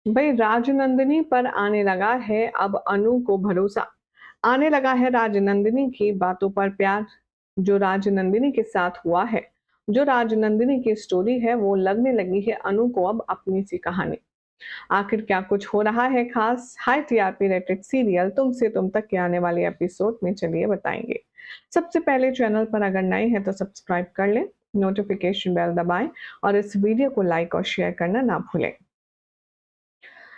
भाई राजनंदिनी पर आने लगा है अब अनु को भरोसा। आने लगा है राजनंदिनी की बातों पर प्यार। जो राजनंदिनी के साथ हुआ है, जो राजनंदिनी की स्टोरी है, वो लगने लगी है अनु को अब अपनी सी कहानी। आखिर क्या कुछ हो रहा है खास? हाई टीआरपी रेटेड सीरियल तुम से तुम तक के आने वाले एपिसोड में चलिए बताएंगे। सबसे पहले चैनल पर अगर नए हैं तो सब्सक्राइब कर लें, नोटिफिकेशन बेल दबाएं और इस वीडियो को लाइक और शेयर करना ना भूलें।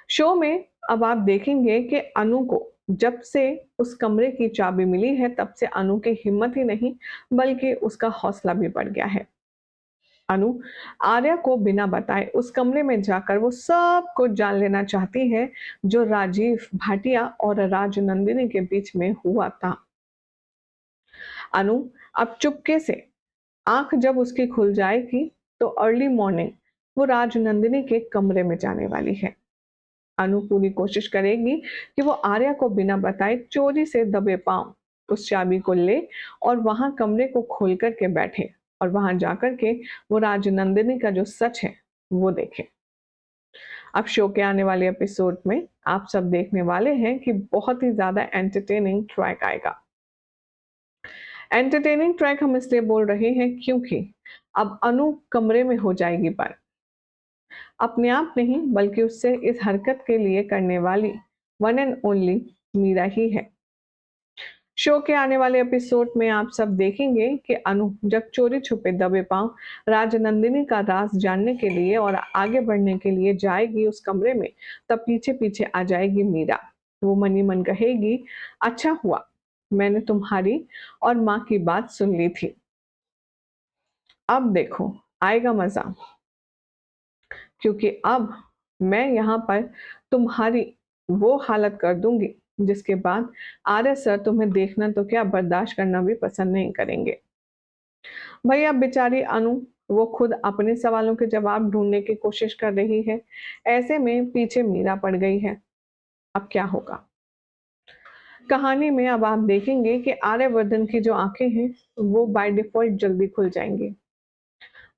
शो में अब आप देखेंगे कि अनु को जब से उस कमरे की चाबी मिली है तब से अनु की हिम्मत ही नहीं बल्कि उसका हौसला भी बढ़ गया है। अनु आर्या को बिना बताए उस कमरे में जाकर वो सब कुछ जान लेना चाहती है जो राजीव भाटिया और राजनंदिनी के बीच में हुआ था। अनु अब चुपके से आंख जब उसकी खुल जाएगी तो अर्ली मॉर्निंग वो राजनंदिनी के कमरे में जाने वाली है। अनु पूरी कोशिश करेगी कि वो आर्या को बिना बताए चोरी से दबे पांव उस चाबी को ले और वहां कमरे को खोल करके बैठे और वहां जाकर के वो राजनंदिनी का जो सच है वो देखे। अब शो के आने वाले एपिसोड में आप सब देखने वाले हैं कि बहुत ही ज्यादा एंटरटेनिंग ट्रैक आएगा। एंटरटेनिंग ट्रैक हम इसलिए बोल रहे हैं क्योंकि अब अनु कमरे में हो जाएगी बंद। अपने आप नहीं बल्कि उससे इस हरकत के लिए करने वाली वन एंड ओनली मीरा ही है। शो के आने वाले एपिसोड में आप सब देखेंगे कि अनु जब चोरी छुपे दबे पांव राजनंदिनी का राज जानने के लिए और आगे बढ़ने के लिए जाएगी उस कमरे में, तब पीछे पीछे आ जाएगी मीरा। वो मनी मन कहेगी, अच्छा हुआ मैंने तुम्हारी और माँ की बात सुन ली थी। अब देखो आएगा मजा, क्योंकि अब मैं यहाँ पर तुम्हारी वो हालत कर दूंगी जिसके बाद आर्य सर तुम्हें देखना तो क्या बर्दाश्त करना भी पसंद नहीं करेंगे। भाई अब बेचारी अनु वो खुद अपने सवालों के जवाब ढूंढने की कोशिश कर रही है, ऐसे में पीछे मीरा पड़ गई है। अब क्या होगा कहानी में? अब आप देखेंगे कि आर्यवर्धन की जो आंखें हैं वो बाय डिफॉल्ट जल्दी खुल जाएंगी।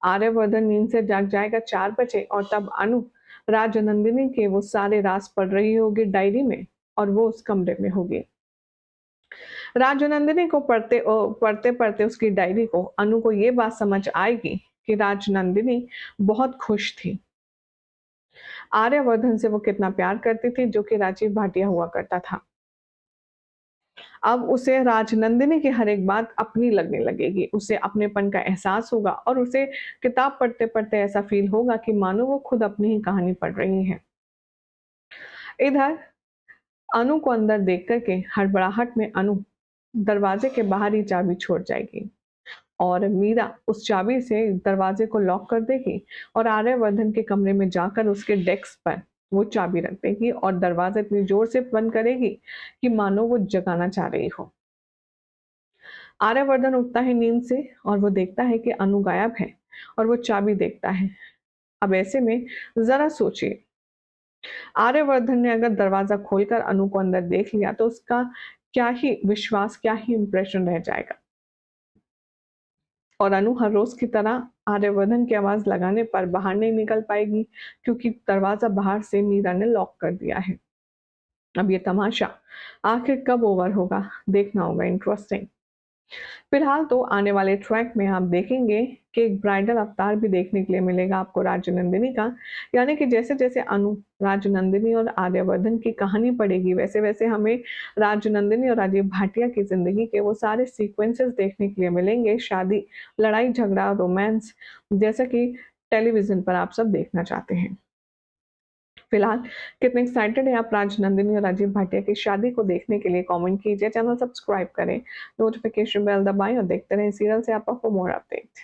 आर्यवर्धन नींद से जाग जाएगा 4 बजे और तब अनु राजनंदिनी के वो सारे राज पढ़ रही होगी डायरी में और वो उस कमरे में होगी। राजनंदिनी को पढ़ते पढ़ते उसकी डायरी को अनु को ये बात समझ आएगी कि राजनंदिनी बहुत खुश थी। आर्यवर्धन से वो कितना प्यार करती थी जो कि राजीव भाटिया हुआ करता था। अब उसे राजनंदिनी की हर एक बात अपनी लगने लगेगी, उसे अपनेपन का एहसास होगा और उसे किताब पढ़ते पढ़ते ऐसा फील होगा कि मानो वो खुद अपनी ही कहानी पढ़ रही है। इधर अनु को अंदर देख करके हड़बड़ाहट में अनु दरवाजे के बाहर ही चाबी छोड़ जाएगी और मीरा उस चाबी से दरवाजे को लॉक कर देगी और आर्यवर्धन के कमरे में जाकर उसके डेस्क पर वो चाबी रख देगी और दरवाजा इतनी जोर से बंद करेगी कि मानो वो जगाना चाह रही हो। आर्यवर्धन उठता है नींद से और वो देखता है कि अनु गायब है और वो चाबी देखता है। अब ऐसे में जरा सोचिए, आर्यवर्धन ने अगर दरवाजा खोलकर अनु को अंदर देख लिया तो उसका क्या ही विश्वास, क्या ही इंप्रेशन रह जाएगा। और अनु हर रोज की तरह आर्यवर्धन की आवाज लगाने पर बाहर नहीं निकल पाएगी क्योंकि दरवाजा बाहर से मीरा ने लॉक कर दिया है। अब ये तमाशा आखिर कब ओवर होगा देखना होगा, इंटरेस्टिंग। फिलहाल तो आने वाले ट्रैक में आप देखेंगे कि एक ब्राइडल अवतार भी देखने के लिए मिलेगा आपको राजनंदिनी का। यानी कि जैसे जैसे अनु राजनंदिनी और आर्यवर्धन की कहानी पड़ेगी वैसे वैसे हमें राजनंदिनी और राजीव भाटिया की जिंदगी के वो सारे सीक्वेंसेस देखने के लिए मिलेंगे, शादी, लड़ाई झगड़ा, रोमांस, जैसा कि टेलीविजन पर आप सब देखना चाहते हैं। फिलहाल कितने एक्साइटेड है आप राजनंदिनी और राजीव भाटिया की शादी को देखने के लिए? कमेंट कीजिए, चैनल सब्सक्राइब करें, नोटिफिकेशन बेल दबाएं और देखते रहें सीरियल से आपका फॉर मोर अपडेट।